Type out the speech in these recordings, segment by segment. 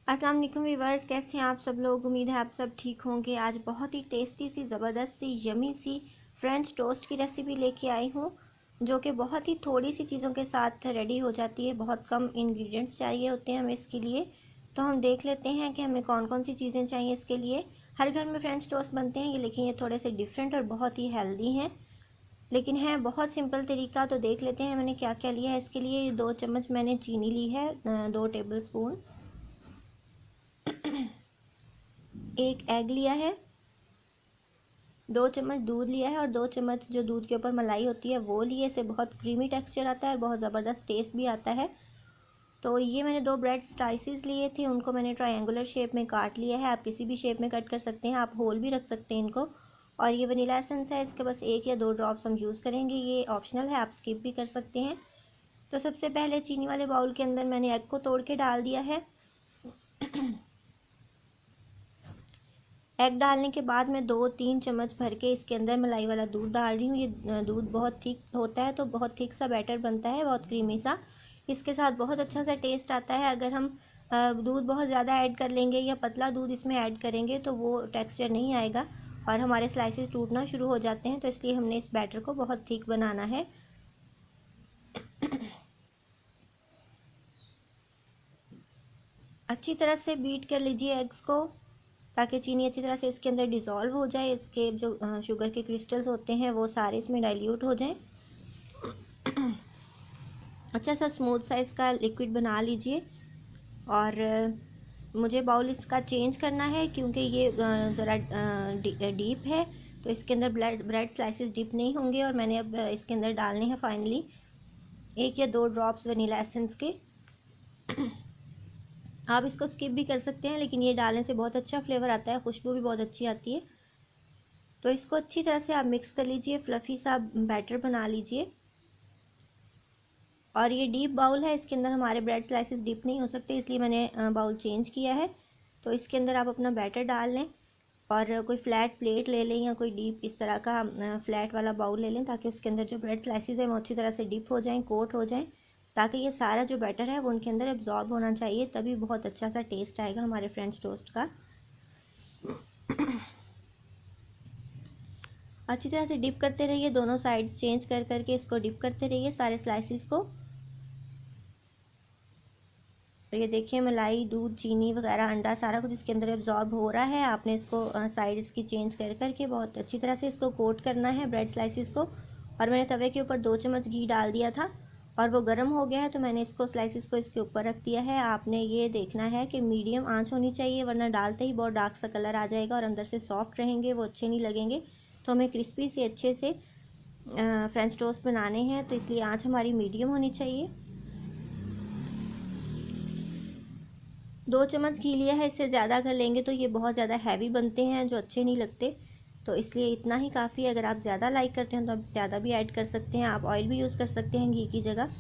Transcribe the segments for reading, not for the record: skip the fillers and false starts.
अस्सलाम वालेकुम व्यूअर्स, कैसे हैं आप सब लोग। उम्मीद है आप सब ठीक होंगे। आज बहुत ही टेस्टी सी ज़बरदस्त सी यमी सी फ्रेंच टोस्ट की रेसिपी लेके आई हूँ, जो कि बहुत ही थोड़ी सी चीज़ों के साथ रेडी हो जाती है। बहुत कम इंग्रेडिएंट्स चाहिए होते हैं हमें इसके लिए। तो हम देख लेते हैं कि हमें कौन कौन सी चीज़ें चाहिए इसके लिए। हर घर में फ्रेंच टोस्ट बनते हैं ये, लेकिन ये थोड़े से डिफरेंट और बहुत ही हेल्दी हैं, लेकिन है बहुत सिंपल तरीका। तो देख लेते हैं मैंने क्या क्या लिया है इसके लिए। 2 चम्मच मैंने चीनी ली है, 2 टेबल स्पून, 1 एग लिया है, 2 चम्मच दूध लिया है और 2 चम्मच जो दूध के ऊपर मलाई होती है वो लिए। इससे बहुत क्रीमी टेक्सचर आता है और बहुत ज़बरदस्त टेस्ट भी आता है। तो ये मैंने 2 ब्रेड स्लाइसेस लिए थे, उनको मैंने ट्रायंगुलर शेप में काट लिया है। आप किसी भी शेप में कट कर सकते हैं, आप होल भी रख सकते हैं इनको। और ये वनीला एसेंस है, इसके बस 1 या 2 ड्रॉप्स हम यूज़ करेंगे, ये ऑप्शनल है, आप स्किप भी कर सकते हैं। तो सबसे पहले चीनी वाले बाउल के अंदर मैंने एग को तोड़ के डाल दिया है। एग डालने के बाद मैं 2-3 चम्मच भर के इसके अंदर मलाई वाला दूध डाल रही हूँ। ये दूध बहुत थिक होता है तो बहुत थिक सा बैटर बनता है, बहुत क्रीमी सा। इसके साथ बहुत अच्छा सा टेस्ट आता है। अगर हम दूध बहुत ज़्यादा ऐड कर लेंगे या पतला दूध इसमें ऐड करेंगे तो वो टेक्सचर नहीं आएगा और हमारे स्लाइसेस टूटना शुरू हो जाते हैं। तो इसलिए हमने इस बैटर को बहुत थिक बनाना है। अच्छी तरह से बीट कर लीजिए एग्स को, ताकि चीनी अच्छी तरह से इसके अंदर डिज़ोल्व हो जाए। इसके जो शुगर के क्रिस्टल्स होते हैं वो सारे इसमें डाइल्यूट हो जाएं। अच्छा सा स्मूथ सा इसका लिक्विड बना लीजिए। और मुझे बाउल इसका चेंज करना है क्योंकि ये ज़रा डीप है, तो इसके अंदर ब्रेड स्लाइसेस डीप नहीं होंगे। और मैंने अब इसके अंदर डालने हैं फाइनली 1 या 2 ड्रॉप्स वनीला एसेंस के। आप इसको स्किप भी कर सकते हैं, लेकिन ये डालने से बहुत अच्छा फ्लेवर आता है, खुशबू भी बहुत अच्छी आती है। तो इसको अच्छी तरह से आप मिक्स कर लीजिए, फ्लफ़ी सा बैटर बना लीजिए। और ये डीप बाउल है, इसके अंदर हमारे ब्रेड स्लाइसेस डीप नहीं हो सकते, इसलिए मैंने बाउल चेंज किया है। तो इसके अंदर आप अपना बैटर डाल लें और कोई फ्लैट प्लेट ले लें या कोई डीप इस तरह का फ्लैट वाला बाउल ले लें, ताकि उसके अंदर जो ब्रेड स्लाइसेस हैं वो अच्छी तरह से डिप हो जाएं, कोट हो जाएं, ताकि ये सारा जो बैटर है वो उनके अंदर एब्जॉर्ब होना चाहिए। तभी बहुत अच्छा सा टेस्ट आएगा हमारे फ्रेंच टोस्ट का। अच्छी तरह से डिप करते रहिए, दोनों साइड चेंज कर करके इसको डिप करते रहिए सारे स्लाइसिस को। तो ये देखिए मलाई, दूध, चीनी वगैरह, अंडा, सारा कुछ इसके अंदर एब्जॉर्ब हो रहा है। आपने इसको साइड इसकी चेंज कर करके बहुत अच्छी तरह से इसको कोट करना है ब्रेड स्लाइसिस को। और मैंने तवे के ऊपर 2 चम्मच घी डाल दिया था और वो गर्म हो गया है, तो मैंने इसको स्लाइसिस को इसके ऊपर रख दिया है। आपने ये देखना है कि मीडियम आंच होनी चाहिए, वरना डालते ही बहुत डार्क सा कलर आ जाएगा और अंदर से सॉफ्ट रहेंगे, वो अच्छे नहीं लगेंगे। तो हमें क्रिस्पी से अच्छे से फ्रेंच टोस्ट बनाने हैं, तो इसलिए आंच हमारी मीडियम होनी चाहिए। 2 चम्मच घी लिया है, इससे ज़्यादा कर लेंगे तो ये बहुत ज़्यादा हैवी बनते हैं जो अच्छे नहीं लगते। तो इसलिए इतना ही काफ़ी है। अगर आप ज़्यादा लाइक करते हैं तो आप ज़्यादा भी ऐड कर सकते हैं, आप ऑयल भी यूज़ कर सकते हैं घी की जगह।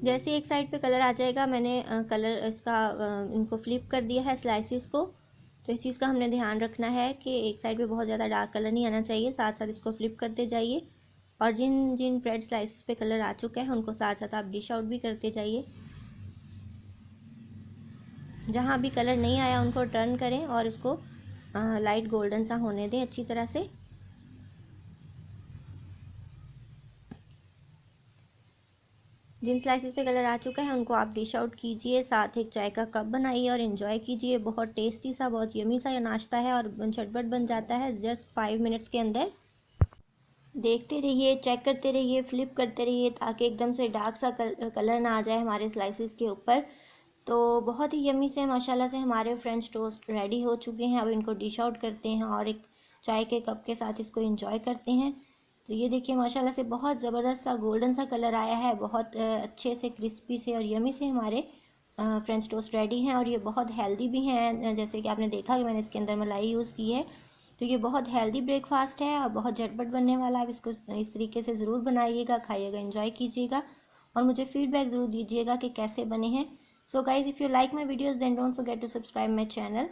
जैसे एक साइड पे कलर आ जाएगा, मैंने कलर इसका इनको फ्लिप कर दिया है स्लाइसिस को। तो इस चीज़ का हमने ध्यान रखना है कि एक साइड पे बहुत ज़्यादा डार्क कलर नहीं आना चाहिए, साथ साथ इसको फ्लिप करते जाइए। और जिन जिन ब्रेड स्लाइसिस पे कलर आ चुका है उनको साथ साथ आप डिश आउट भी करते जाइए। जहाँ भी कलर नहीं आया उनको टर्न करें और इसको लाइट गोल्डन सा होने दें अच्छी तरह से। जिन स्लाइसेस पे कलर आ चुका है उनको आप डिश आउट कीजिए, साथ एक चाय का कप बनाइए और एंजॉय कीजिए। बहुत टेस्टी सा, बहुत यमी सा ये नाश्ता है और झटपट बन जाता है जस्ट 5 मिनट्स के अंदर। देखते रहिए, चेक करते रहिए, फ्लिप करते रहिए, ताकि एकदम से डार्क सा कलर ना आ जाए हमारे स्लाइसेस के ऊपर। तो बहुत ही यमी से माशाल्लाह से हमारे फ्रेंच टोस्ट रेडी हो चुके हैं। अब इनको डिश आउट करते हैं और एक चाय के कप के साथ इसको एंजॉय करते हैं। तो ये देखिए माशाल्लाह से बहुत ज़बरदस्त सा गोल्डन सा कलर आया है, बहुत अच्छे से क्रिस्पी से और यमी से हमारे फ्रेंच टोस्ट रेडी हैं। और ये बहुत हेल्दी भी हैं, जैसे कि आपने देखा कि मैंने इसके अंदर मलाई यूज़ की है। तो ये बहुत हेल्दी ब्रेकफास्ट है और बहुत झटपट बनने वाला है। आप इसको इस तरीके से ज़रूर बनाइएगा, खाइएगा, एंजॉय कीजिएगा और मुझे फीडबैक ज़रूर दीजिएगा कि कैसे बने हैं। So guys, if you like my videos then don't forget to subscribe my channel.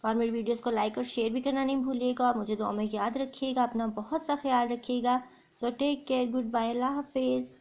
और मेरी वीडियोज़ को लाइक और शेयर भी करना नहीं भूलिएगा। मुझे दुआ में याद रखिएगा, अपना बहुत सा ख्याल रखिएगा। So take care, goodbye, अल्लाह हाफिज़।